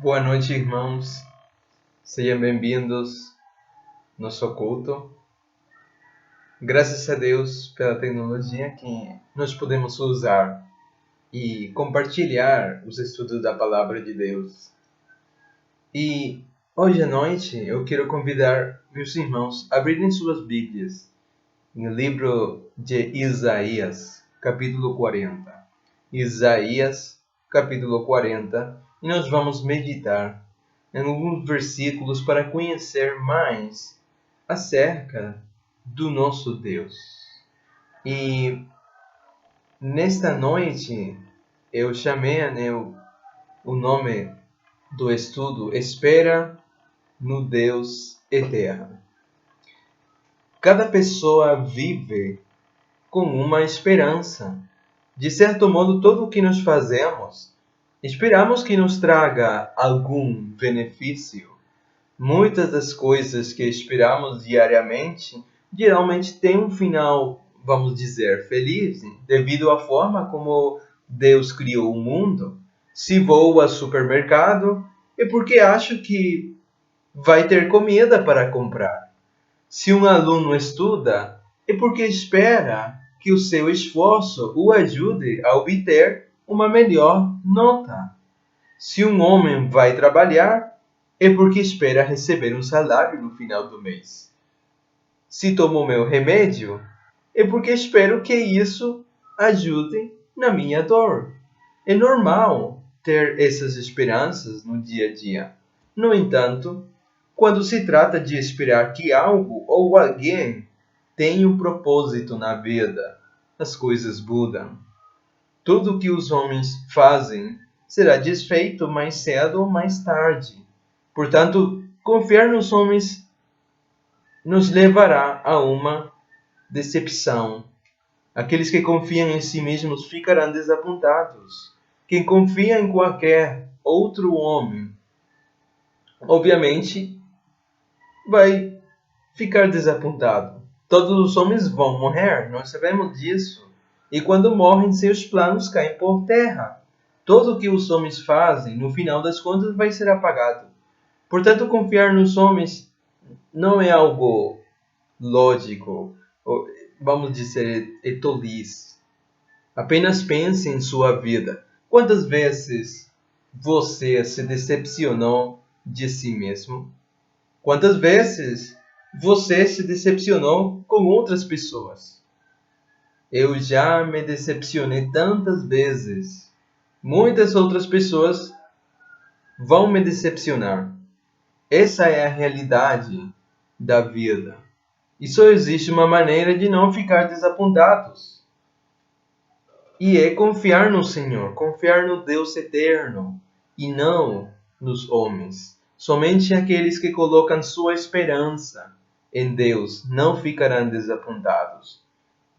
Boa noite, irmãos. Sejam bem-vindos ao nosso culto. Graças a Deus pela tecnologia que nós podemos usar e compartilhar os estudos da Palavra de Deus. E hoje à noite eu quero convidar meus irmãos a abrirem suas Bíblias no livro de Isaías, capítulo 40. Isaías, capítulo 40, e nós vamos meditar em alguns versículos para conhecer mais acerca do nosso Deus. E nesta noite eu chamei o nome do estudo Espera no Deus Eterno. Cada pessoa vive com uma esperança. De certo modo, tudo o que nós fazemos, esperamos que nos traga algum benefício. Muitas das coisas que esperamos diariamente, geralmente têm um final, vamos dizer, feliz, devido à forma como Deus criou o mundo. Se vou ao supermercado, é porque acho que vai ter comida para comprar. Se um aluno estuda, é porque espera que o seu esforço o ajude a obter uma melhor nota. Se um homem vai trabalhar, é porque espera receber um salário no final do mês. Se tomo meu remédio, é porque espero que isso ajude na minha dor. É normal ter essas esperanças no dia a dia. No entanto, quando se trata de esperar que algo ou alguém tenha um propósito na vida, as coisas mudam. Tudo o que os homens fazem será desfeito mais cedo ou mais tarde. Portanto, confiar nos homens nos levará a uma decepção. Aqueles que confiam em si mesmos ficarão desapontados. Quem confia em qualquer outro homem, obviamente, vai ficar desapontado. Todos os homens vão morrer, nós sabemos disso. E quando morrem, seus planos caem por terra. Tudo o que os homens fazem, no final das contas, vai ser apagado. Portanto, confiar nos homens não é algo lógico, ou, vamos dizer, é tolice. Apenas pense em sua vida. Quantas vezes você se decepcionou de si mesmo? Quantas vezes você se decepcionou com outras pessoas? Eu já me decepcionei tantas vezes. Muitas outras pessoas vão me decepcionar. Essa é a realidade da vida. E só existe uma maneira de não ficar desapontados. E é confiar no Senhor, confiar no Deus eterno e não nos homens. Somente aqueles que colocam sua esperança em Deus não ficarão desapontados.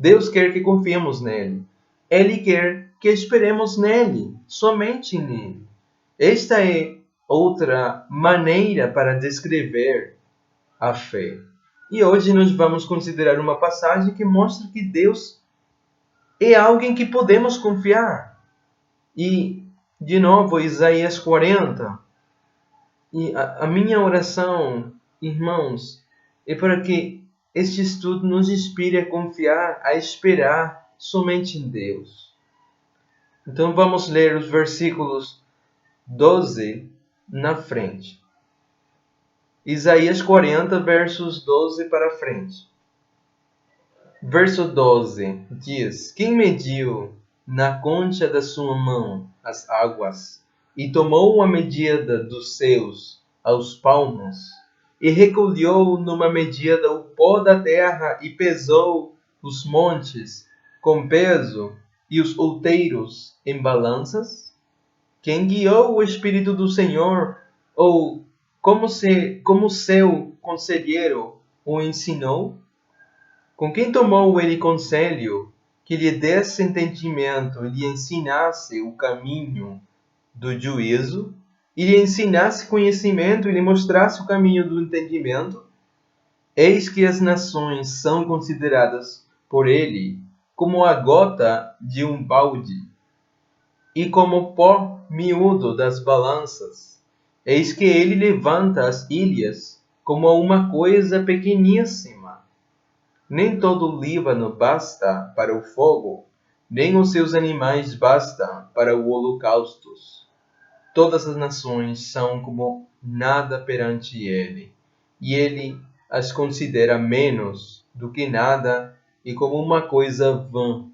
Deus quer que confiemos nele. Ele quer que esperemos nele, somente nele. Esta é outra maneira para descrever a fé. E hoje nós vamos considerar uma passagem que mostra que Deus é alguém que podemos confiar. E, de novo, Isaías 40. E a minha oração, irmãos, é para que este estudo nos inspire a confiar, a esperar somente em Deus. Então vamos ler os versículos 12 na frente. Isaías 40, versos 12 para frente. Verso 12 diz: Quem mediu na concha da sua mão as águas, e tomou a medida dos seus aos palmos, e recolheu numa medida o pó da terra, e pesou os montes com peso, e os outeiros em balanças? Quem guiou o Espírito do Senhor, ou como seu conselheiro o ensinou? Com quem tomou ele conselho, que lhe desse entendimento, e lhe ensinasse o caminho do juízo, e lhe ensinasse conhecimento, e lhe mostrasse o caminho do entendimento? Eis que as nações são consideradas por ele como a gota de um balde, e como pó miúdo das balanças. Eis que ele levanta as ilhas como uma coisa pequeníssima. Nem todo o Líbano basta para o fogo, nem os seus animais bastam para o holocausto. Todas as nações são como nada perante ele, e ele as considera menos do que nada e como uma coisa vã.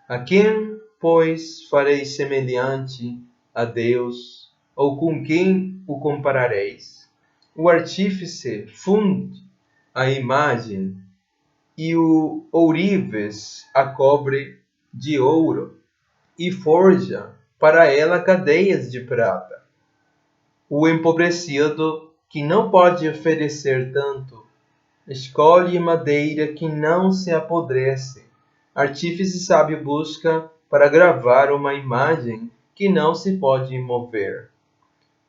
A quem, pois, farei semelhante a Deus, ou com quem o comparareis? O artífice funde a imagem, e o ourives a cobre de ouro, e forja para ela cadeias de prata. O empobrecido, que não pode oferecer tanto, escolhe madeira que não se apodrece. Artífice sábio busca para gravar uma imagem que não se pode mover.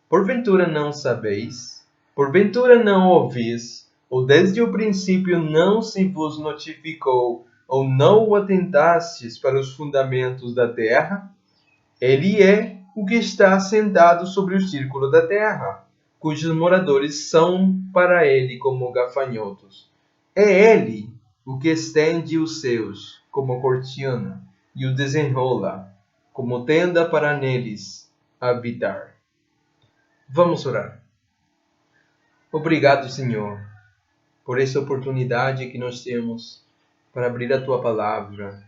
Porventura não sabeis? Porventura não ouvis? Ou desde o princípio não se vos notificou, ou não atentastes para os fundamentos da terra? Ele é o que está sentado sobre o círculo da terra, cujos moradores são para ele como gafanhotos. É ele o que estende os seus como cortina e o desenrola como tenda para neles habitar. Vamos orar. Obrigado, Senhor, por essa oportunidade que nós temos para abrir a Tua palavra,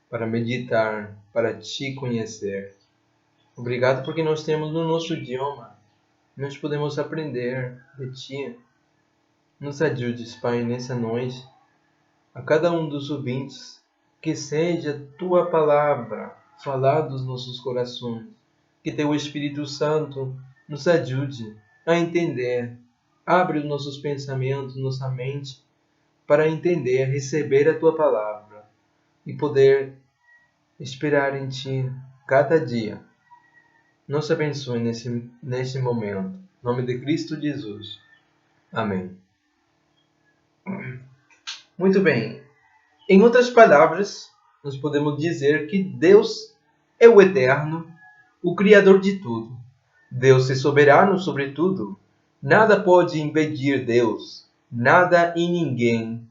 para meditar, para Te conhecer. Obrigado porque nós temos no nosso idioma, nós podemos aprender de Ti. Nos ajudes, Pai, nessa noite, a cada um dos ouvintes, que seja Tua palavra falada nos nossos corações, que Teu Espírito Santo nos ajude a entender, abre os nossos pensamentos, nossa mente, para entender, receber a Tua palavra e poder esperar em Ti cada dia. Nos abençoe nesse momento. Em nome de Cristo Jesus. Amém. Muito bem. Em outras palavras, nós podemos dizer que Deus é o Eterno, o Criador de tudo. Deus é soberano sobre tudo. Nada pode impedir Deus. Nada e ninguém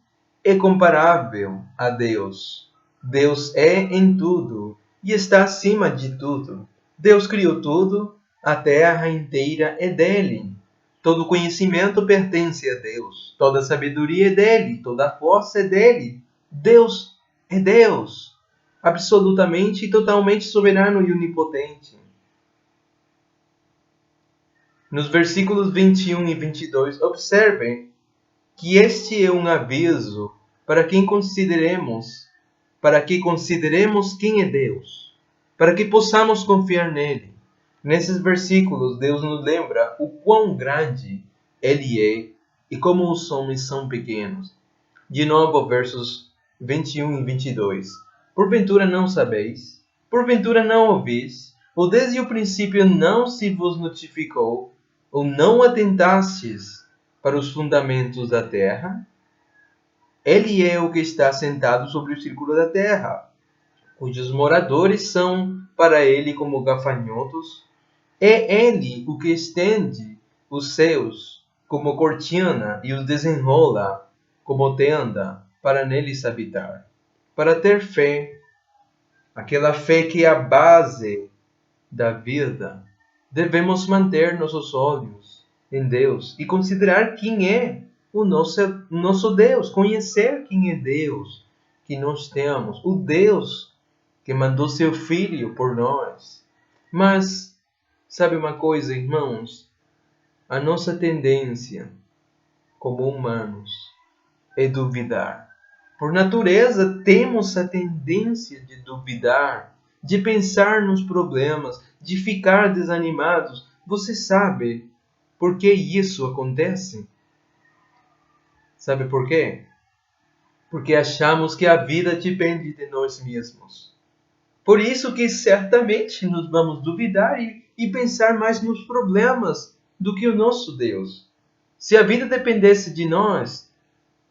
é comparável a Deus. Deus é em tudo e está acima de tudo. Deus criou tudo, a terra inteira é dele. Todo conhecimento pertence a Deus. Toda sabedoria é dele, toda força é dele. Deus é Deus, absolutamente e totalmente soberano e onipotente. Nos versículos 21 e 22, observem que este é um aviso para que consideremos quem é Deus, para que possamos confiar nele. Nesses versículos, Deus nos lembra o quão grande ele é e como os homens são pequenos. De novo, versos 21 e 22. Porventura não sabeis? Porventura não ouvis? Ou desde o princípio não se vos notificou? Ou não atentastes para os fundamentos da terra? Ele é o que está sentado sobre o círculo da terra, cujos moradores são para ele como gafanhotos. É ele o que estende os céus como cortina e os desenrola como tenda para neles habitar. Para ter fé, aquela fé que é a base da vida, devemos manter nossos olhos em Deus e considerar quem é o nosso Deus, conhecer quem é Deus que nós temos, o Deus que mandou seu Filho por nós. Mas, sabe uma coisa, irmãos? A nossa tendência, como humanos, é duvidar. Por natureza, temos a tendência de duvidar, de pensar nos problemas, de ficar desanimados. Você sabe por que isso acontece? Sabe por quê? Porque achamos que a vida depende de nós mesmos. Por isso que certamente nos vamos duvidar e pensar mais nos problemas do que o nosso Deus. Se a vida dependesse de nós,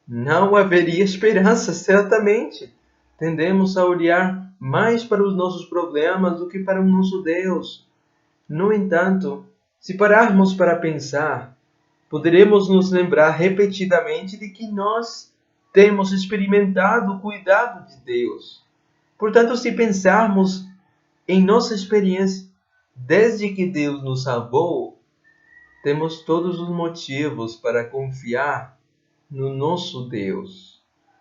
não haveria esperança, certamente. Tendemos a olhar mais para os nossos problemas do que para o nosso Deus. No entanto, Se pararmos para pensar, poderemos nos lembrar repetidamente de que nós temos experimentado o cuidado de Deus. Portanto, se pensarmos em nossa experiência desde que Deus nos salvou, temos todos os motivos para confiar no nosso Deus.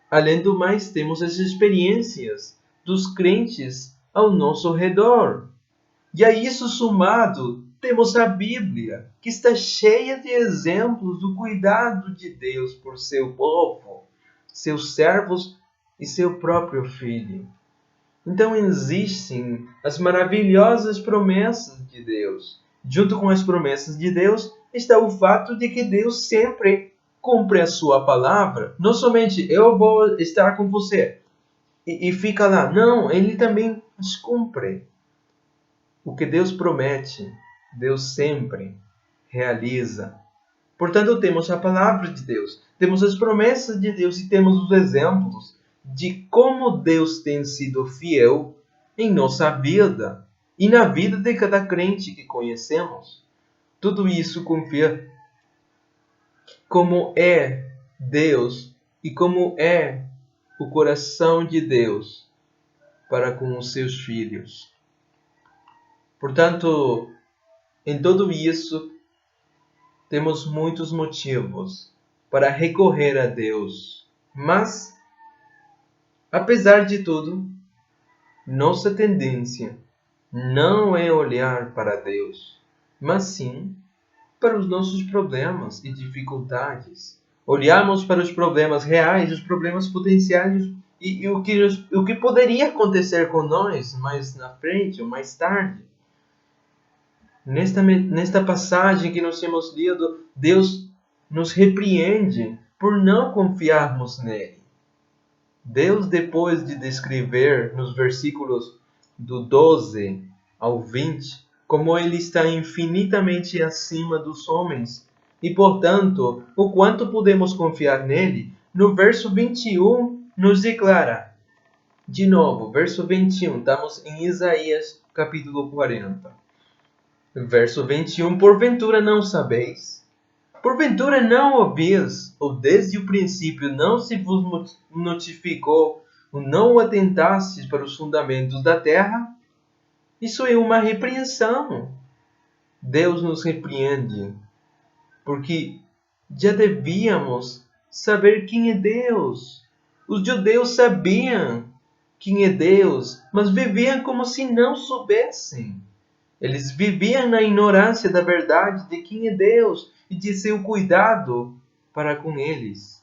Além do mais, temos as experiências dos crentes ao nosso redor. E a isso somado, temos a Bíblia, que está cheia de exemplos do cuidado de Deus por seu povo, seus servos e seu próprio Filho. Então existem as maravilhosas promessas de Deus. Junto com as promessas de Deus está o fato de que Deus sempre cumpre a sua palavra. Não somente eu vou estar com você e fica lá. Não, Ele também as cumpre. O que Deus promete, Deus sempre realiza. Portanto, temos a palavra de Deus, temos as promessas de Deus e temos os exemplos de como Deus tem sido fiel em nossa vida e na vida de cada crente que conhecemos. Tudo isso confia como é Deus e como é o coração de Deus para com os seus filhos. Portanto, em tudo isso, temos muitos motivos para recorrer a Deus. Mas, apesar de tudo, nossa tendência não é olhar para Deus, mas sim para os nossos problemas e dificuldades. Olharmos para os problemas reais, os problemas potenciais e o que poderia acontecer com nós mais na frente ou mais tarde. Nesta passagem que nós temos lido, Deus nos repreende por não confiarmos nele. Deus, depois de descrever nos versículos do 12 ao 20, como ele está infinitamente acima dos homens, e, portanto, o quanto podemos confiar nele, no verso 21 nos declara, de novo, verso 21, estamos em Isaías capítulo 40. Verso 21, porventura não sabeis? Porventura não ouvis? Ou desde o princípio não se vos notificou? Ou não atentastes para os fundamentos da terra? Isso é uma repreensão. Deus nos repreende, porque já devíamos saber quem é Deus. Os judeus sabiam quem é Deus, mas viviam como se não soubessem. Eles viviam na ignorância da verdade de quem é Deus e de seu cuidado para com eles.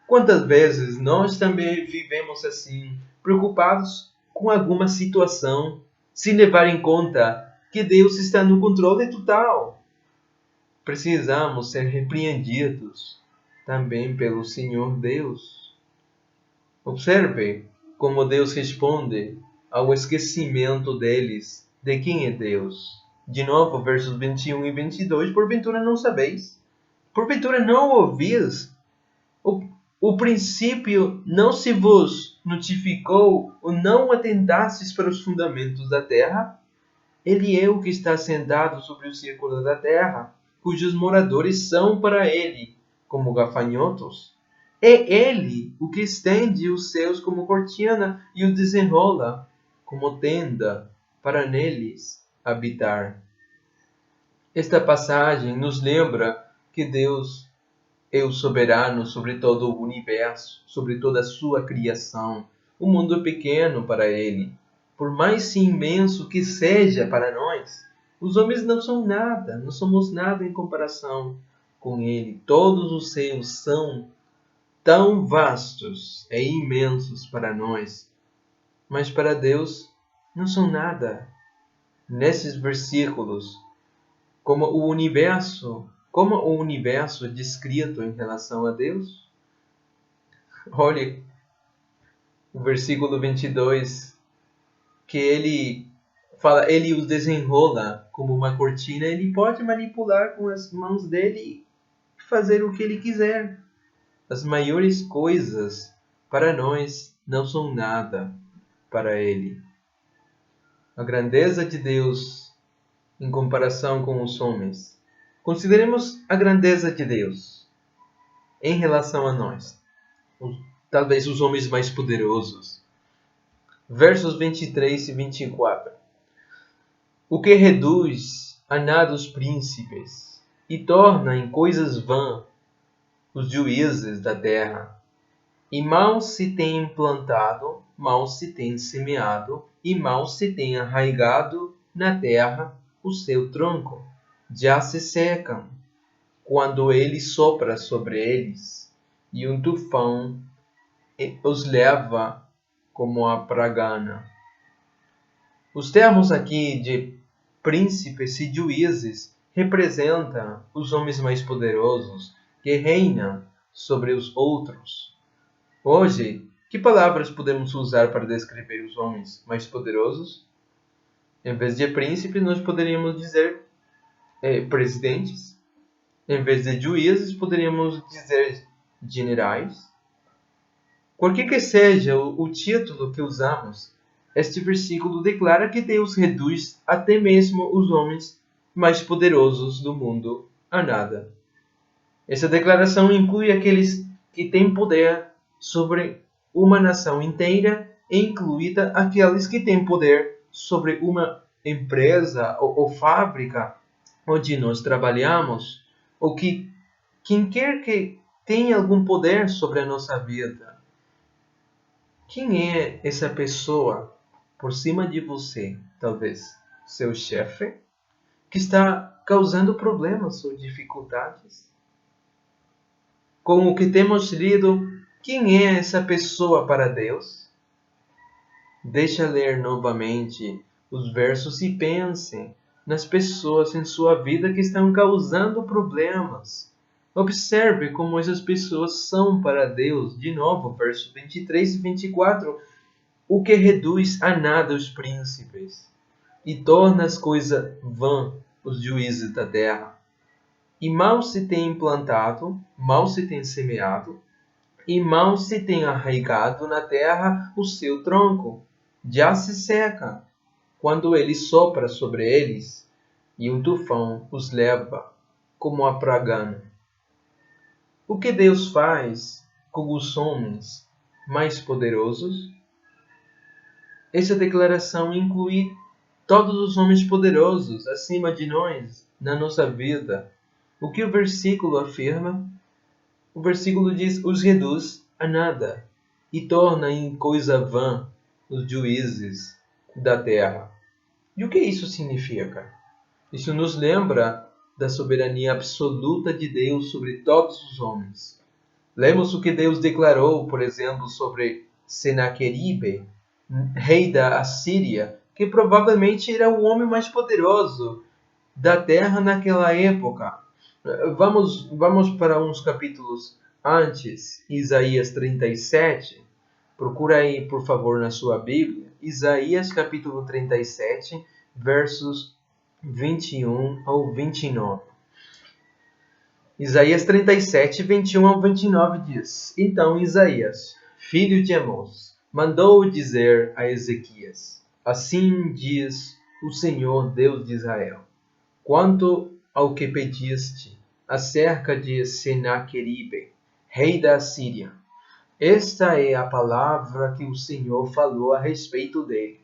Quantas vezes nós também vivemos assim, preocupados com alguma situação, sem levar em conta que Deus está no controle total? Precisamos ser repreendidos também pelo Senhor Deus. Observe como Deus responde ao esquecimento deles de quem é Deus. De novo, versos 21 e 22. Porventura não sabeis? Porventura não ouvis? O princípio não se vos notificou ou não atentastes para os fundamentos da terra? Ele é o que está sentado sobre o círculo da terra, cujos moradores são para ele como gafanhotos. É ele o que estende os céus como cortina e os desenrola como tenda para neles habitar. Esta passagem nos lembra que Deus é o soberano sobre todo o universo, sobre toda a sua criação. O mundo é pequeno para ele. Por mais imenso que seja para nós, os homens não são nada, não somos nada em comparação com ele. Todos os céus são tão vastos e imensos para nós, mas para Deus não são nada. Nesses versículos, como o universo é descrito em relação a Deus. Olha o versículo 22, que ele fala, ele os desenrola como uma cortina, ele pode manipular com as mãos dele e fazer o que ele quiser. As maiores coisas para nós não são nada para ele. A grandeza de Deus em comparação com os homens Consideremos a grandeza de Deus em relação a nós, talvez os homens mais poderosos. Versos 23 e 24. O que reduz a nada os príncipes e torna em coisas vãs os juízes da terra. E mal se tem implantado, mal se tem semeado, e mal se tem arraigado na terra o seu tronco. Já se secam, quando ele sopra sobre eles, e um tufão os leva como a pragana. Os termos aqui de príncipes e juízes representam os homens mais poderosos que reinam sobre os outros. Hoje, que palavras podemos usar para descrever os homens mais poderosos? Em vez de príncipes, nós poderíamos dizer presidentes. Em vez de juízes, poderíamos dizer generais. Qualquer que seja o título que usamos, este versículo declara que Deus reduz até mesmo os homens mais poderosos do mundo a nada. Essa declaração inclui aqueles que têm poder sobre uma nação inteira, incluída aqueles que têm poder sobre uma empresa ou fábrica onde nós trabalhamos, ou que quem quer que tenha algum poder sobre a nossa vida. Quem é essa pessoa por cima de você? Talvez seu chefe, que está causando problemas ou dificuldades? Com o que temos lido, quem é essa pessoa para Deus? Deixa ler novamente os versos e pense nas pessoas em sua vida que estão causando problemas. Observe como essas pessoas são para Deus. De novo, versos 23 e 24. O que reduz a nada os príncipes e torna as coisas vãs os juízes da terra. E mal se tem implantado, mal se tem semeado, e mal se tem arraigado na terra o seu tronco. Já se seca, quando ele sopra sobre eles, e um tufão os leva, como a pragana. O que Deus faz com os homens mais poderosos? Essa declaração inclui todos os homens poderosos acima de nós, na nossa vida. O que o versículo afirma? O versículo diz: os reduz a nada e torna em coisa vã os juízes da terra. E o que isso significa? Isso nos lembra da soberania absoluta de Deus sobre todos os homens. Lemos o que Deus declarou, por exemplo, sobre Senaqueribe, rei da Assíria, que provavelmente era o homem mais poderoso da terra naquela época. Vamos para uns capítulos antes, Isaías 37. Procura aí, por favor, na sua Bíblia. Isaías capítulo 37, versos 21 ao 29. Isaías 37, 21 ao 29 diz: Então Isaías, filho de Amós, mandou dizer a Ezequias: Assim diz o Senhor Deus de Israel: Quanto ao que pediste acerca de Senaqueribe, rei da Assíria, esta é a palavra que o Senhor falou a respeito dele.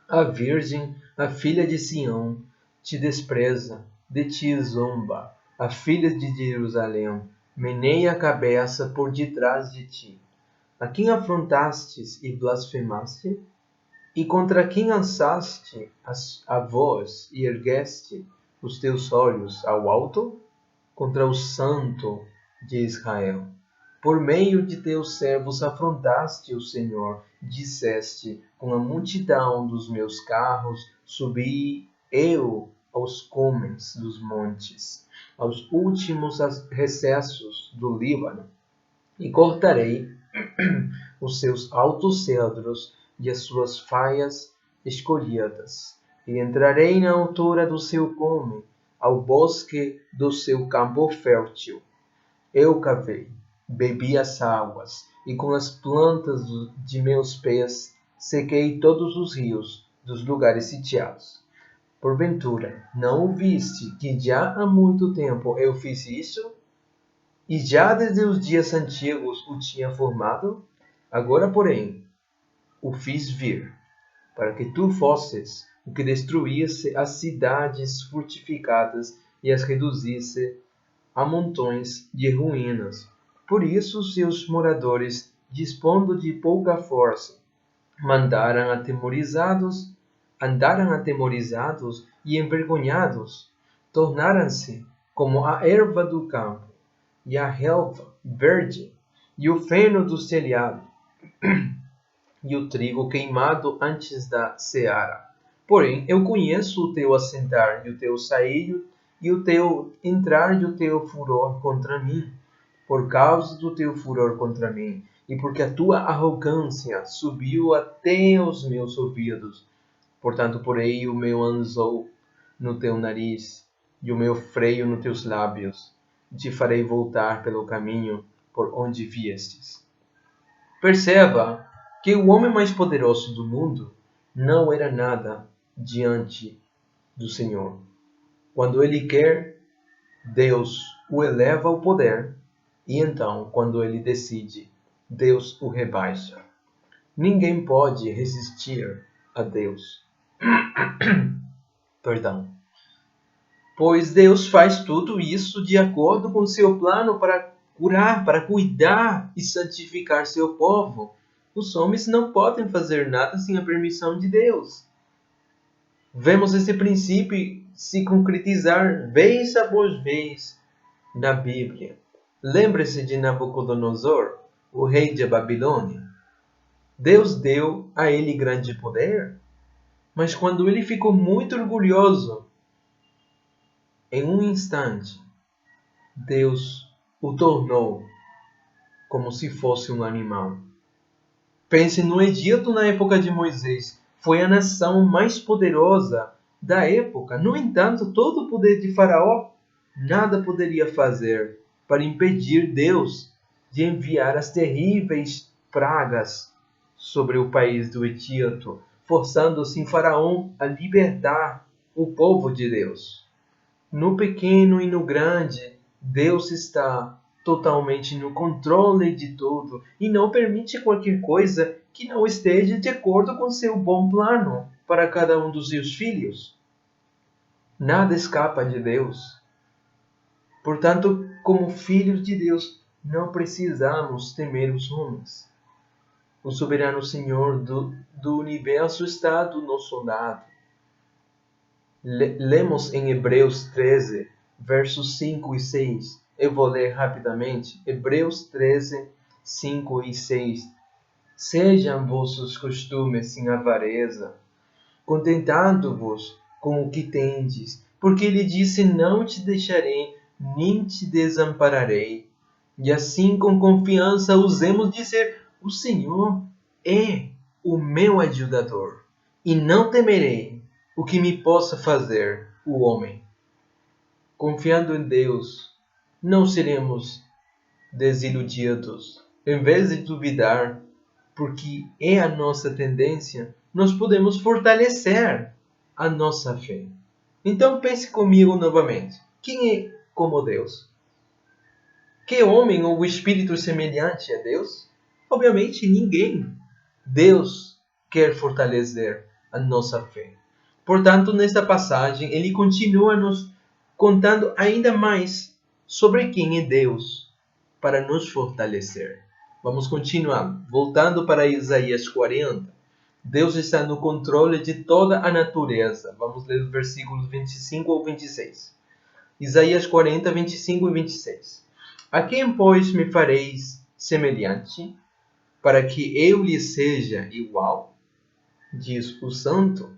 A virgem, a filha de Sião, te despreza, de ti zomba. A filha de Jerusalém meneia a cabeça por detrás de ti. A quem afrontastes e blasfemaste? E contra quem alçaste a voz e ergueste os teus olhos ao alto? Contra o Santo de Israel. Por meio de teus servos afrontaste o Senhor. Disseste, com a multidão dos meus carros, subi eu aos cumes dos montes, aos últimos recessos do Líbano, e cortarei os seus altos cedros e as suas faias escolhidas, e entrarei na altura do seu cume, ao bosque do seu campo fértil. Eu cavei, bebi as águas, e com as plantas de meus pés sequei todos os rios dos lugares sitiados. Porventura, não ouviste que já há muito tempo eu fiz isso? E já desde os dias antigos o tinha formado? Agora, porém, o fiz vir, para que tu fosses o que destruísse as cidades fortificadas e as reduzisse a montões de ruínas. Por isso, seus moradores, dispondo de pouca força, andaram atemorizados e envergonhados, tornaram-se como a erva do campo, e a relva verde, e o feno do telhado, e o trigo queimado antes da seara. Porém, eu conheço o teu assentar e o teu sair, e o teu entrar e o teu furor contra mim, por causa do teu furor contra mim, e porque a tua arrogância subiu até os meus ouvidos. Portanto, porei o meu anzol no teu nariz, e o meu freio nos teus lábios, e te farei voltar pelo caminho por onde viestes. Perceba que o homem mais poderoso do mundo não era nada diante do Senhor. Quando ele quer, Deus o eleva ao poder, e então, quando ele decide, Deus o rebaixa. Ninguém pode resistir a Deus. Perdão. Pois Deus faz tudo isso de acordo com seu plano para curar, para cuidar e santificar seu povo. Os homens não podem fazer nada sem a permissão de Deus. Vemos esse princípio se concretizar vez após vez na Bíblia. Lembre-se de Nabucodonosor, o rei de Babilônia. Deus deu a ele grande poder, mas quando ele ficou muito orgulhoso, em um instante, Deus o tornou como se fosse um animal. Pense no Egito na época de Moisés. Foi a nação mais poderosa da época. No entanto, todo o poder de Faraó nada poderia fazer para impedir Deus de enviar as terríveis pragas sobre o país do Egito, forçando assim Faraó a libertar o povo de Deus. No pequeno e no grande, Deus está totalmente no controle de tudo e não permite qualquer coisa que não esteja de acordo com seu bom plano para cada um dos seus filhos. Nada escapa de Deus. Portanto, como filhos de Deus, não precisamos temer os homens. O soberano Senhor do universo está do nosso lado. Lemos em Hebreus 13, versos 5 e 6. Eu vou ler rapidamente. Hebreus 13, 5 e 6. Sejam vossos costumes sem avareza, contentando-vos com o que tendes, porque ele disse: não te deixarei, nem te desampararei. E assim, com confiança, usemos dizer: o Senhor é o meu ajudador, e não temerei o que me possa fazer o homem. Confiando em Deus, não seremos desiludidos. Em vez de duvidar, porque é a nossa tendência, nós podemos fortalecer a nossa fé. Então pense comigo novamente. Quem é como Deus? Que homem ou espírito semelhante a Deus? Obviamente ninguém. Deus quer fortalecer a nossa fé. Portanto, nesta passagem, ele continua nos contando ainda mais sobre quem é Deus para nos fortalecer. Vamos continuar. Voltando para Isaías 40. Deus está no controle de toda a natureza. Vamos ler os versículos 25 ao 26. Isaías 40, 25 e 26. A quem, pois, me fareis semelhante, para que eu lhe seja igual? Diz o Santo.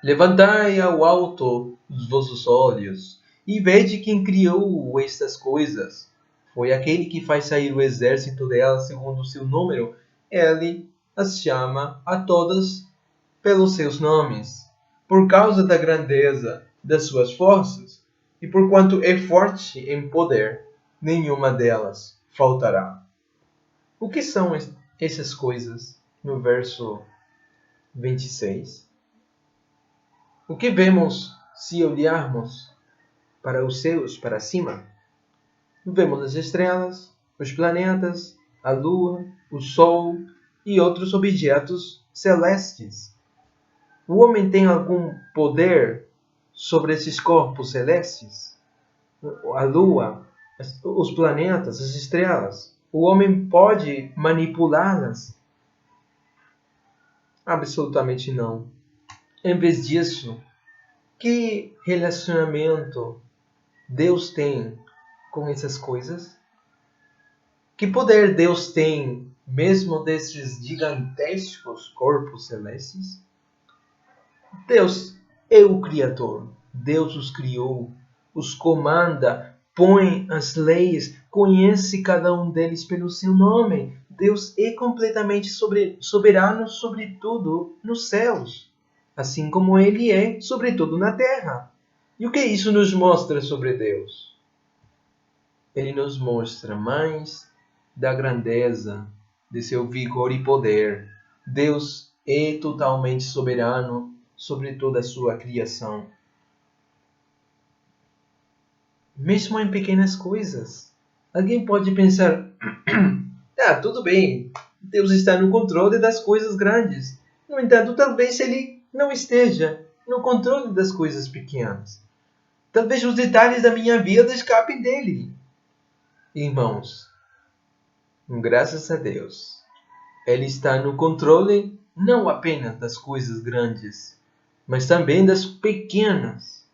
Levantai ao alto os vossos olhos, e vede quem criou estas coisas. Foi aquele que faz sair o exército delas segundo o seu número. Ele as chama a todas pelos seus nomes, por causa da grandeza das suas forças, e porquanto é forte em poder, nenhuma delas faltará. O que são essas coisas no verso 26? O que vemos se olharmos para os céus, para cima? Vemos as estrelas, os planetas, a lua, o sol e outros objetos celestes. O homem tem algum poder sobre esses corpos celestes? A lua, os planetas, as estrelas. O homem pode manipulá-las? Absolutamente não. Em vez disso, que relacionamento Deus tem com essas coisas? Que poder Deus tem mesmo desses gigantescos corpos celestes? Deus é o Criador. Deus os criou, os comanda, põe as leis, conhece cada um deles pelo seu nome. Deus é completamente soberano sobre tudo nos céus, assim como Ele é sobre tudo na terra. E o que isso nos mostra sobre Deus? Ele nos mostra mais da grandeza de seu vigor e poder. Deus é totalmente soberano sobre toda a sua criação. Mesmo em pequenas coisas. Alguém pode pensar, tudo bem, Deus está no controle das coisas grandes. No entanto, talvez Ele não esteja no controle das coisas pequenas. Talvez os detalhes da minha vida escapem dele. Irmãos, graças a Deus, Ele está no controle não apenas das coisas grandes, mas também das pequenas.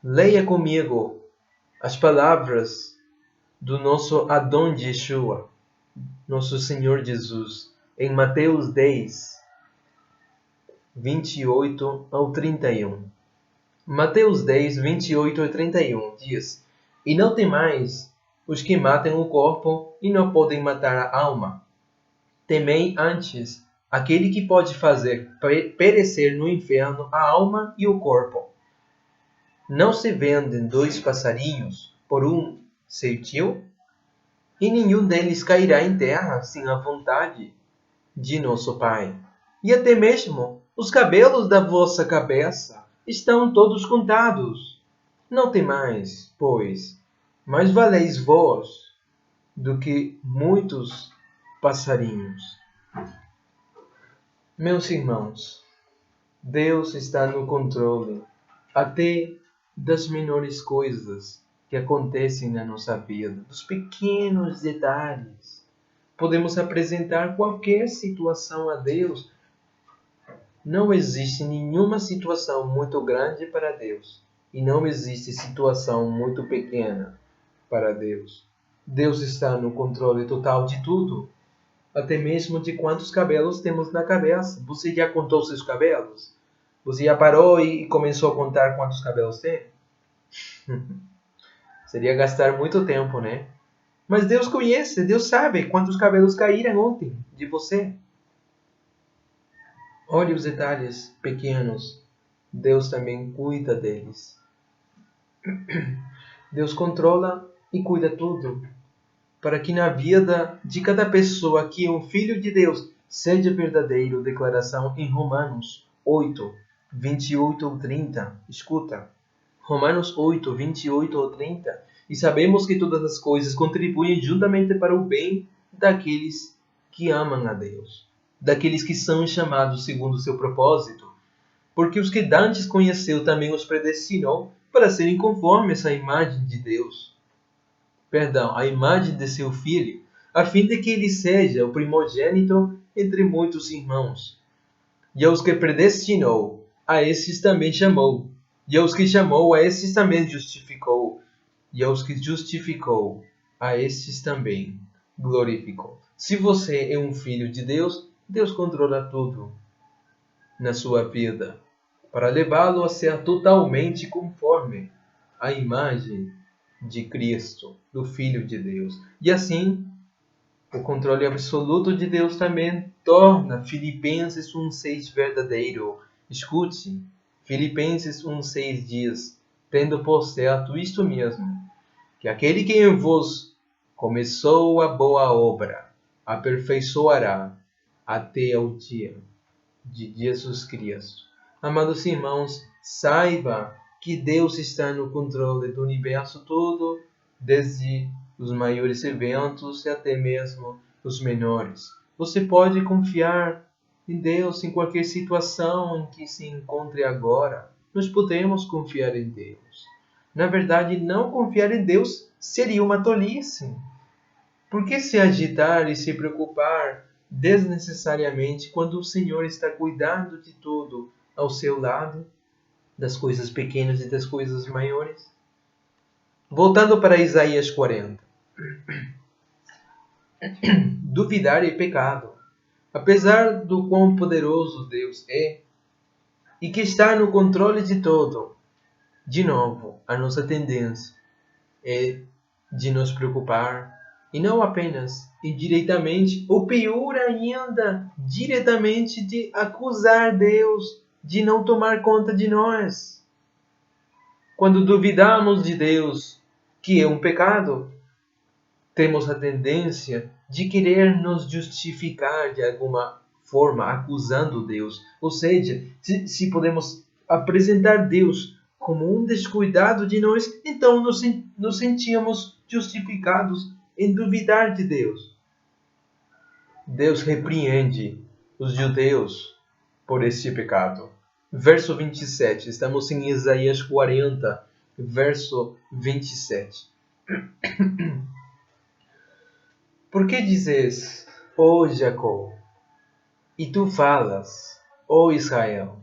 Leia comigo as palavras do nosso Adão Yeshua, nosso Senhor Jesus, em Mateus 10, 28 ao 31. Mateus 10, 28 ao 31 diz: E não temais os que matam o corpo e não podem matar a alma. Temei antes aquele que pode fazer perecer no inferno a alma e o corpo. Não se vendem 2 passarinhos por um ceitil? E nenhum deles cairá em terra sem a vontade de nosso Pai. E até mesmo os cabelos da vossa cabeça estão todos contados. Não temais, pois, mais valeis vós do que muitos passarinhos. Meus irmãos, Deus está no controle até das menores coisas que acontecem na nossa vida, dos pequenos detalhes. Podemos apresentar qualquer situação a Deus. Não existe nenhuma situação muito grande para Deus e não existe situação muito pequena para Deus. Deus está no controle total de tudo, até mesmo de quantos cabelos temos na cabeça. Você já contou seus cabelos? Você já parou e começou a contar quantos cabelos tem? Seria gastar muito tempo, né? Mas Deus conhece, Deus sabe quantos cabelos caíram ontem de você. Olhe os detalhes pequenos. Deus também cuida deles. Deus controla e cuida tudo, para que na vida de cada pessoa que é um filho de Deus seja verdadeiro. Declaração em Romanos 8, 28 ou 30. Escuta. Romanos 8, 28 ou 30. E sabemos que todas as coisas contribuem juntamente para o bem daqueles que amam a Deus, daqueles que são chamados segundo o seu propósito. Porque os que dantes conheceu também os predestinou para serem conformes à imagem de Deus. A imagem de seu Filho, a fim de que ele seja o primogênito entre muitos irmãos. E aos que predestinou, a esses também chamou. E aos que chamou, a esses também justificou. E aos que justificou, a esses também glorificou. Se você é um filho de Deus, Deus controla tudo na sua vida, para levá-lo a ser totalmente conforme à imagem de Cristo, do Filho de Deus. E assim, o controle absoluto de Deus também torna Filipenses 1:6 verdadeiro. Escute, Filipenses 1:6 diz: tendo por certo isto mesmo, que aquele que em vos começou a boa obra, aperfeiçoará até ao dia de Jesus Cristo. Amados irmãos, saiba que Deus está no controle do universo todo, desde os maiores eventos e até mesmo os menores. Você pode confiar em Deus em qualquer situação em que se encontre agora. Nós podemos confiar em Deus. Na verdade, não confiar em Deus seria uma tolice. Por que se agitar e se preocupar desnecessariamente quando o Senhor está cuidando de tudo ao seu lado, das coisas pequenas e das coisas maiores? Voltando para Isaías 40. Duvidar é pecado. Apesar do quão poderoso Deus é e que está no controle de tudo, de novo, a nossa tendência é de nos preocupar e não apenas indiretamente, ou pior ainda, diretamente de acusar Deus de não tomar conta de nós. Quando duvidamos de Deus, que é um pecado, temos a tendência de querer nos justificar de alguma forma, acusando Deus. Ou seja, se podemos apresentar Deus como um descuidado de nós, então nos sentimos justificados em duvidar de Deus. Deus repreende os judeus por este pecado. Verso 27, estamos em Isaías 40, verso 27. Por que dizes, ó Jacó, e tu falas, ó Israel,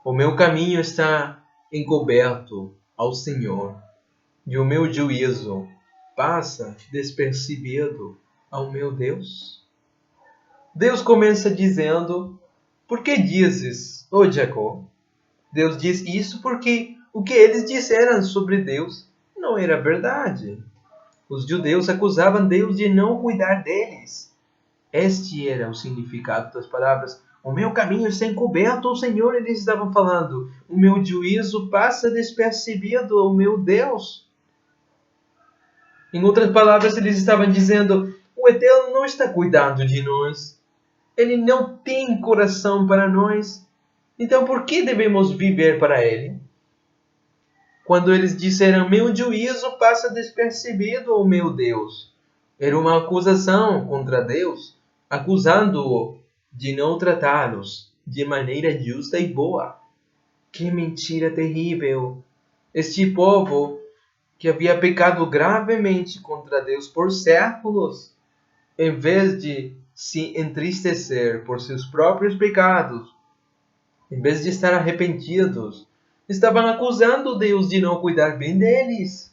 o meu caminho está encoberto ao Senhor, e o meu juízo passa despercebido ao meu Deus? Deus começa dizendo, por que dizes, ó Jacó? Deus diz isso porque o que eles disseram sobre Deus não era verdade. Os judeus acusavam Deus de não cuidar deles. Este era o significado das palavras. O meu caminho está encoberto ao Senhor, eles estavam falando. O meu juízo passa despercebido ao meu Deus. Em outras palavras, eles estavam dizendo, o Eterno não está cuidando de nós. Ele não tem coração para nós. Então, por que devemos viver para Ele? Quando eles disseram, meu juízo passa despercebido ao meu Deus. Era uma acusação contra Deus, acusando-o de não tratá-los de maneira justa e boa. Que mentira terrível! Este povo, que havia pecado gravemente contra Deus por séculos, em vez de se entristecer por seus próprios pecados, em vez de estar arrependidos, estavam acusando Deus de não cuidar bem deles.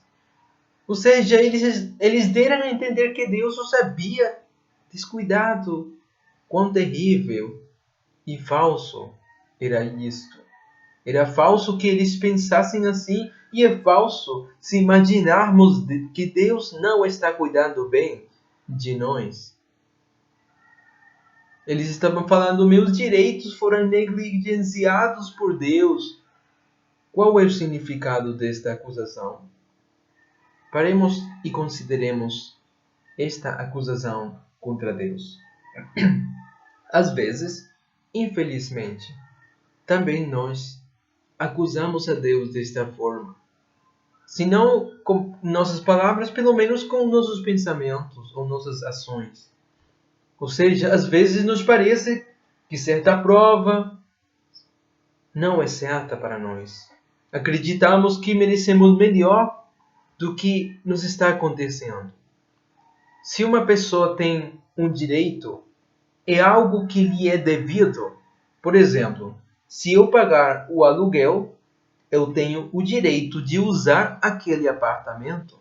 Ou seja, eles deram a entender que Deus os havia descuidado. Quão terrível e falso era isto. Era falso que eles pensassem assim, e é falso se imaginarmos que Deus não está cuidando bem de nós. Eles estavam falando, meus direitos foram negligenciados por Deus. Qual é o significado desta acusação? Paremos e consideremos esta acusação contra Deus. Às vezes, infelizmente, também nós acusamos a Deus desta forma. Se não com nossas palavras, pelo menos com nossos pensamentos ou nossas ações. Ou seja, às vezes nos parece que certa prova não é certa para nós. Acreditamos que merecemos melhor do que nos está acontecendo. Se uma pessoa tem um direito, é algo que lhe é devido. Por exemplo, se eu pagar o aluguel, eu tenho o direito de usar aquele apartamento.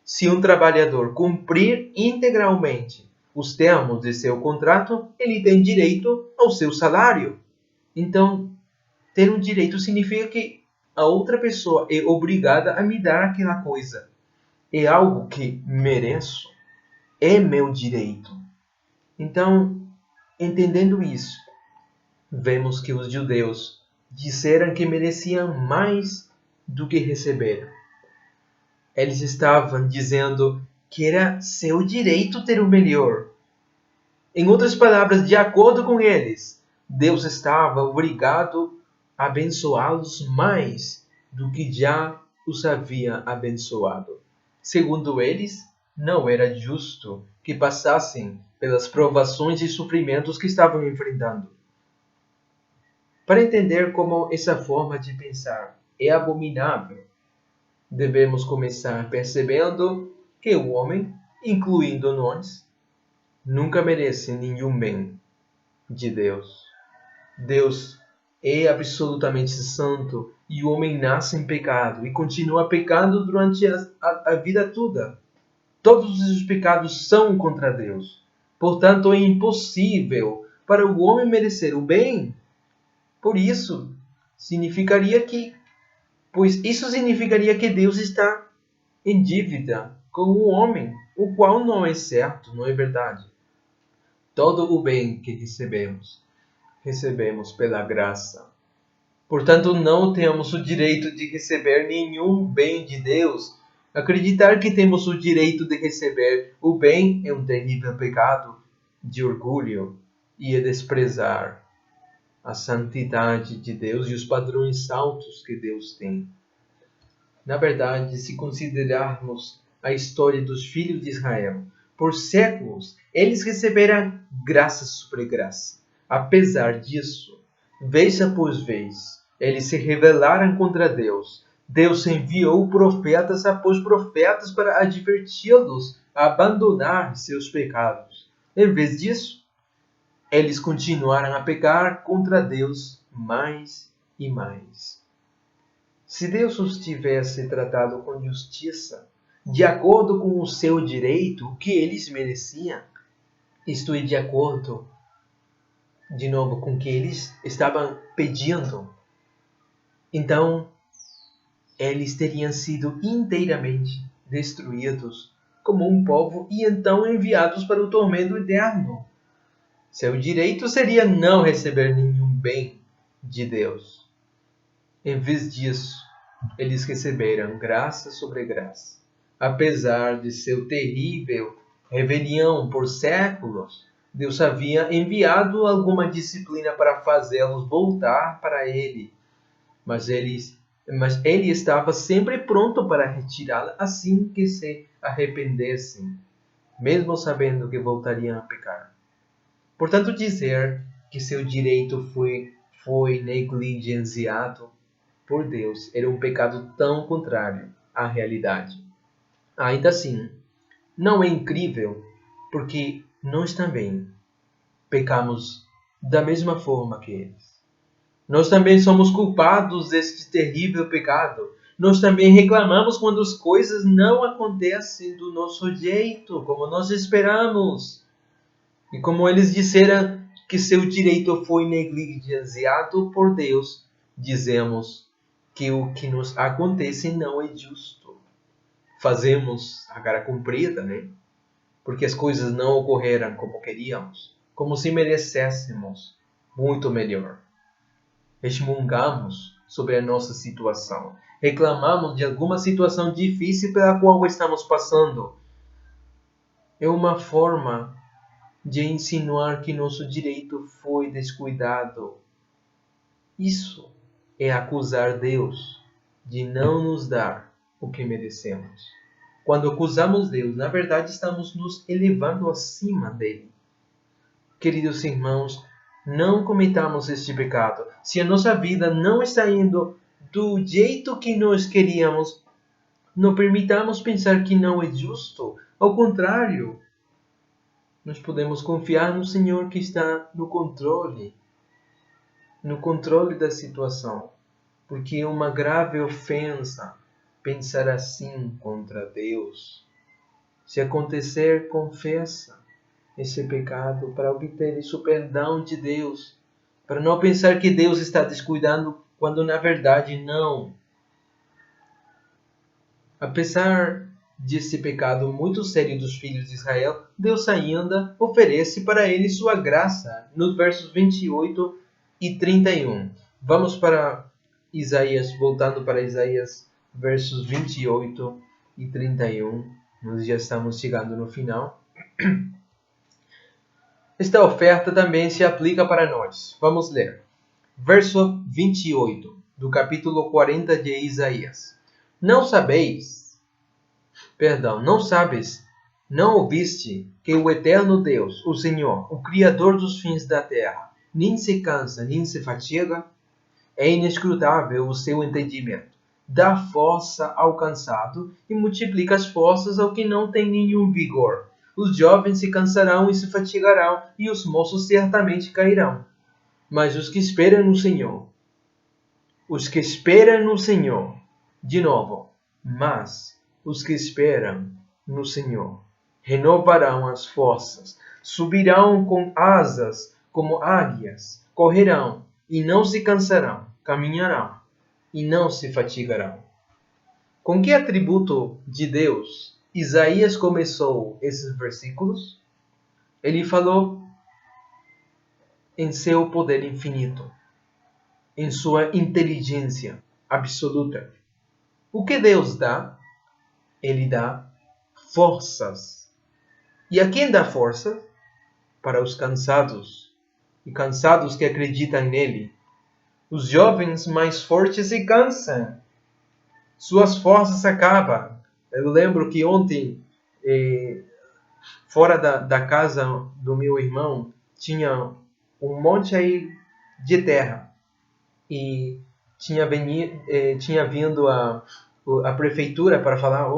Se um trabalhador cumprir integralmente os termos de seu contrato, ele tem direito ao seu salário. Então, ter um direito significa que a outra pessoa é obrigada a me dar aquela coisa. É algo que mereço. É meu direito. Então, entendendo isso, vemos que os judeus disseram que mereciam mais do que receberam. Eles estavam dizendo que era seu direito ter o melhor. Em outras palavras, de acordo com eles, Deus estava obrigado abençoá-los mais do que já os havia abençoado. Segundo eles, não era justo que passassem pelas provações e sofrimentos que estavam enfrentando. Para entender como essa forma de pensar é abominável, devemos começar percebendo que o homem, incluindo nós, nunca merece nenhum bem de Deus. Deus é absolutamente santo e o homem nasce em pecado e continua pecando durante a vida toda. Todos os pecados são contra Deus. Portanto, é impossível para o homem merecer o bem. Pois isso significaria que Deus está em dívida com o homem, o qual não é certo, não é verdade. Todo o bem que recebemos pela graça. Portanto, não temos o direito de receber nenhum bem de Deus. Acreditar que temos o direito de receber o bem é um terrível pecado de orgulho e é desprezar a santidade de Deus e os padrões altos que Deus tem. Na verdade, se considerarmos a história dos filhos de Israel, por séculos eles receberam graça sobre graça. Apesar disso, vez após vez, eles se rebelaram contra Deus. Deus enviou profetas após profetas para adverti-los a abandonar seus pecados. Em vez disso, eles continuaram a pecar contra Deus mais e mais. Se Deus os tivesse tratado com justiça, de acordo com o seu direito, o que eles mereciam, isto é, de acordo, de novo, com o que eles estavam pedindo, então eles teriam sido inteiramente destruídos como um povo e então enviados para o tormento eterno. Seu direito seria não receber nenhum bem de Deus. Em vez disso, eles receberam graça sobre graça. Apesar de seu terrível rebelião por séculos, Deus havia enviado alguma disciplina para fazê-los voltar para Ele. Mas Ele estava sempre pronto para retirá-la assim que se arrependessem, mesmo sabendo que voltariam a pecar. Portanto, dizer que seu direito foi negligenciado por Deus era um pecado tão contrário à realidade. Ainda assim, não é incrível, porque nós também pecamos da mesma forma que eles. Nós também somos culpados deste terrível pecado. Nós também reclamamos quando as coisas não acontecem do nosso jeito, como nós esperamos. E como eles disseram que seu direito foi negligenciado por Deus, dizemos que o que nos acontece não é justo. Fazemos a cara comprida, né? Porque as coisas não ocorreram como queríamos, como se merecêssemos muito melhor. Resmungamos sobre a nossa situação. Reclamamos de alguma situação difícil pela qual estamos passando. É uma forma de insinuar que nosso direito foi descuidado. Isso é acusar Deus de não nos dar o que merecemos. Quando acusamos Deus, na verdade estamos nos elevando acima dele. Queridos irmãos, não cometamos este pecado. Se a nossa vida não está indo do jeito que nós queríamos, não permitamos pensar que não é justo. Ao contrário, nós podemos confiar no Senhor que está no controle da situação, porque é uma grave ofensa pensar assim contra Deus. Se acontecer, confessa esse pecado para obter esse perdão de Deus, para não pensar que Deus está descuidando quando na verdade não. Apesar desse pecado muito sério dos filhos de Israel, Deus ainda oferece para eles sua graça, nos versos 28 e 31. Vamos para Isaías, voltando para Isaías, versos 28 e 31. Nós já estamos chegando no final. Esta oferta também se aplica para nós. Vamos ler. Verso 28 do capítulo 40 de Isaías. Não sabes, não ouviste que o eterno Deus, o Senhor, o Criador dos fins da terra, nem se cansa, nem se fatiga? É inescrutável o seu entendimento. Dá força ao cansado e multiplica as forças ao que não tem nenhum vigor. Os jovens se cansarão e se fatigarão, e os moços certamente cairão. Mas os que esperam no Senhor, de novo, mas os que esperam no Senhor renovarão as forças, subirão com asas como águias, correrão e não se cansarão, caminharão e não se fatigarão. Com que atributo de Deus Isaías começou esses versículos? Ele falou em seu poder infinito, em sua inteligência absoluta. O que Deus dá? Ele dá forças. E a quem dá força? Para os cansados, e cansados que acreditam nele. Os jovens mais fortes se cansam. Suas forças acabam. Eu lembro que ontem, fora da casa do meu irmão, tinha um monte aí de terra. E tinha vindo a prefeitura para falar,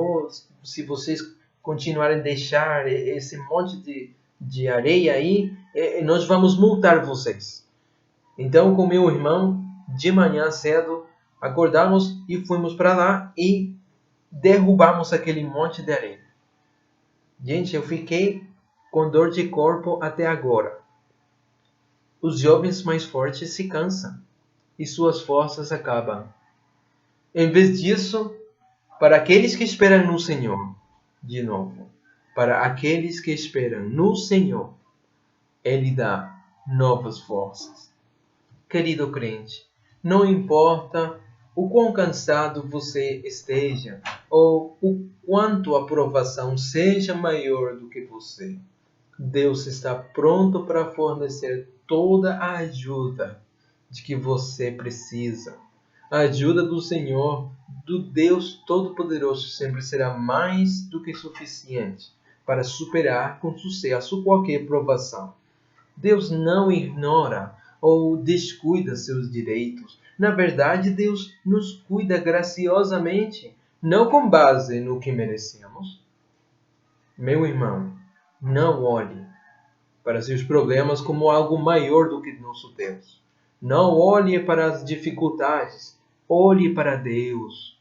se vocês continuarem a deixar esse monte de areia aí, nós vamos multar vocês. Então, com meu irmão, de manhã cedo, acordamos e fomos para lá e derrubamos aquele monte de areia. Gente, eu fiquei com dor de corpo até agora. Os jovens mais fortes se cansam e suas forças acabam. Em vez disso, para aqueles que esperam no Senhor, de novo, para aqueles que esperam no Senhor, Ele dá novas forças. Querido crente, não importa o quão cansado você esteja, ou o quanto a provação seja maior do que você, Deus está pronto para fornecer toda a ajuda de que você precisa. A ajuda do Senhor, do Deus Todo-Poderoso, sempre será mais do que suficiente para superar com sucesso qualquer provação. Deus não ignora ou descuida seus direitos. Na verdade, Deus nos cuida graciosamente, não com base no que merecemos. Meu irmão, não olhe para seus problemas como algo maior do que nosso Deus. Não olhe para as dificuldades. Olhe para Deus.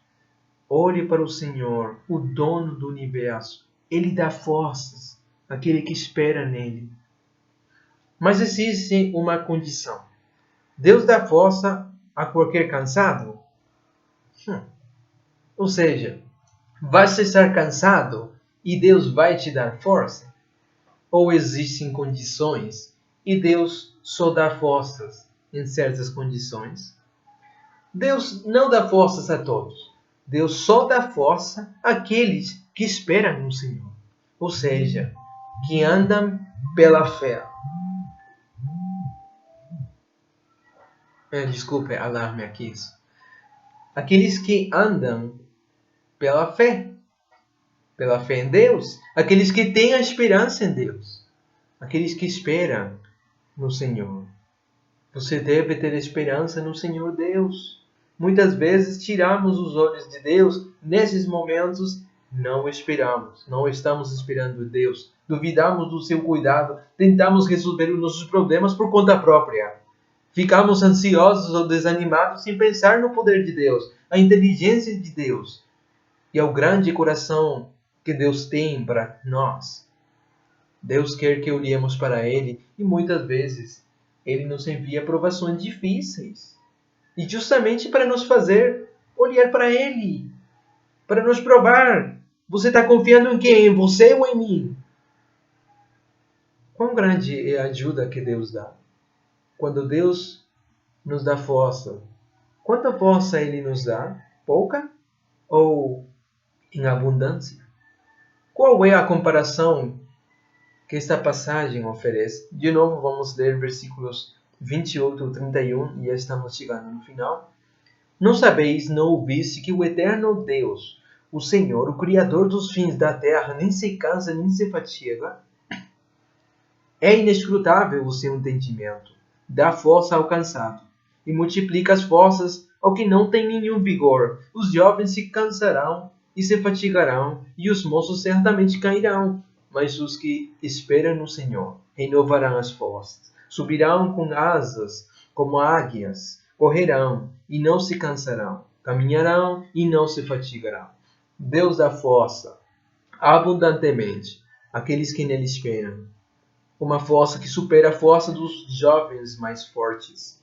Olhe para o Senhor, o dono do universo. Ele dá forças àquele que espera nele. Mas existe uma condição. Deus dá força a qualquer cansado? Ou seja, vai estar cansado e Deus vai te dar força? Ou existem condições e Deus só dá forças em certas condições? Deus não dá forças a todos. Deus só dá força àqueles que esperam no Senhor. Ou seja, que andam pela fé. Desculpe, alarme aqui isso. Aqueles que andam pela fé em Deus, aqueles que têm a esperança em Deus, aqueles que esperam no Senhor. Você deve ter esperança no Senhor Deus. Muitas vezes tiramos os olhos de Deus, nesses momentos não esperamos, não estamos esperando Deus, duvidamos do seu cuidado, tentamos resolver os nossos problemas por conta própria. Ficamos ansiosos ou desanimados sem pensar no poder de Deus, a inteligência de Deus e ao grande coração que Deus tem para nós. Deus quer que olhemos para Ele e muitas vezes Ele nos envia provações difíceis. E justamente para nos fazer olhar para Ele, para nos provar. Você está confiando em quem? Em você ou em mim? Quão grande é a ajuda que Deus dá? Quando Deus nos dá força, quanta força Ele nos dá? Pouca ou em abundância? Qual é a comparação que esta passagem oferece? De novo, vamos ler versículos 28 ou 31, e já estamos chegando no final. Não sabeis, não ouviste que o eterno Deus, o Senhor, o Criador dos fins da terra, nem se cansa, nem se fatiga? É inescrutável o seu entendimento, dá força ao cansado, e multiplica as forças ao que não tem nenhum vigor. Os jovens se cansarão e se fatigarão, e os moços certamente cairão. Mas os que esperam no Senhor renovarão as forças, subirão com asas como águias, correrão e não se cansarão, caminharão e não se fatigarão. Deus dá força abundantemente àqueles que nele esperam. Uma força que supera a força dos jovens mais fortes.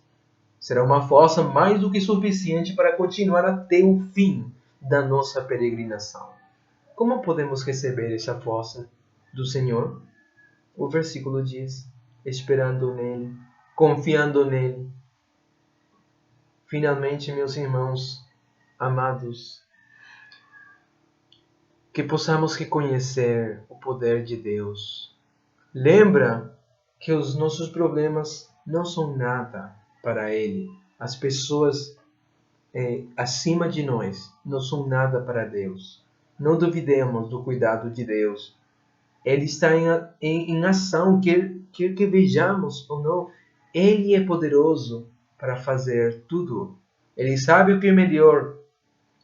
Será uma força mais do que suficiente para continuar até o fim da nossa peregrinação. Como podemos receber essa força do Senhor? O versículo diz: esperando nele, confiando nele. Finalmente, meus irmãos amados, que possamos reconhecer o poder de Deus. Lembra que os nossos problemas não são nada para Ele. As pessoas acima de nós não são nada para Deus. Não duvidemos do cuidado de Deus. Ele está em ação, quer que vejamos ou não. Ele é poderoso para fazer tudo. Ele sabe o que é melhor.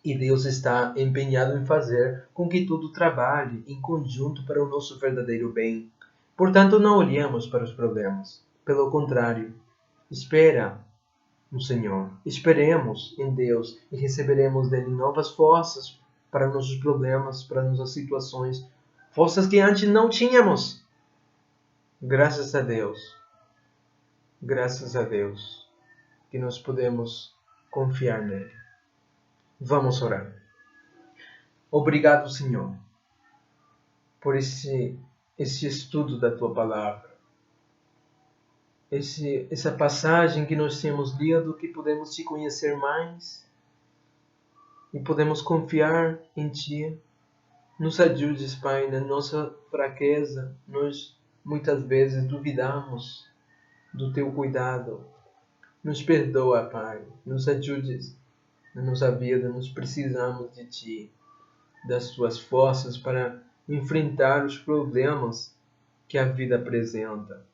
E Deus está empenhado em fazer com que tudo trabalhe em conjunto para o nosso verdadeiro bem. Portanto, não olhemos para os problemas. Pelo contrário, espera no Senhor. Esperemos em Deus e receberemos dele novas forças para nossos problemas, para nossas situações. Forças que antes não tínhamos. Graças a Deus. Graças a Deus que nós podemos confiar nele. Vamos orar. Obrigado, Senhor, por esse estudo da Tua Palavra. Essa passagem que nós temos lido, que podemos Te conhecer mais e podemos confiar em Ti. Nos ajudes, Pai, na nossa fraqueza. Nós muitas vezes duvidamos do Teu cuidado. Nos perdoa, Pai. Nos ajudes na nossa vida. Nós precisamos de Ti, das Tuas forças para enfrentar os problemas que a vida apresenta.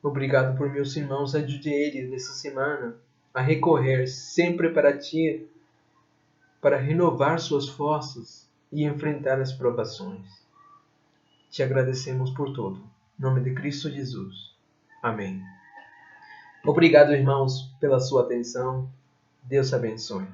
Obrigado por meus irmãos, ajude eles nessa semana a recorrer sempre para Ti, para renovar suas forças e enfrentar as provações. Te agradecemos por tudo. Em nome de Cristo Jesus. Amém. Obrigado, irmãos, pela sua atenção. Deus abençoe.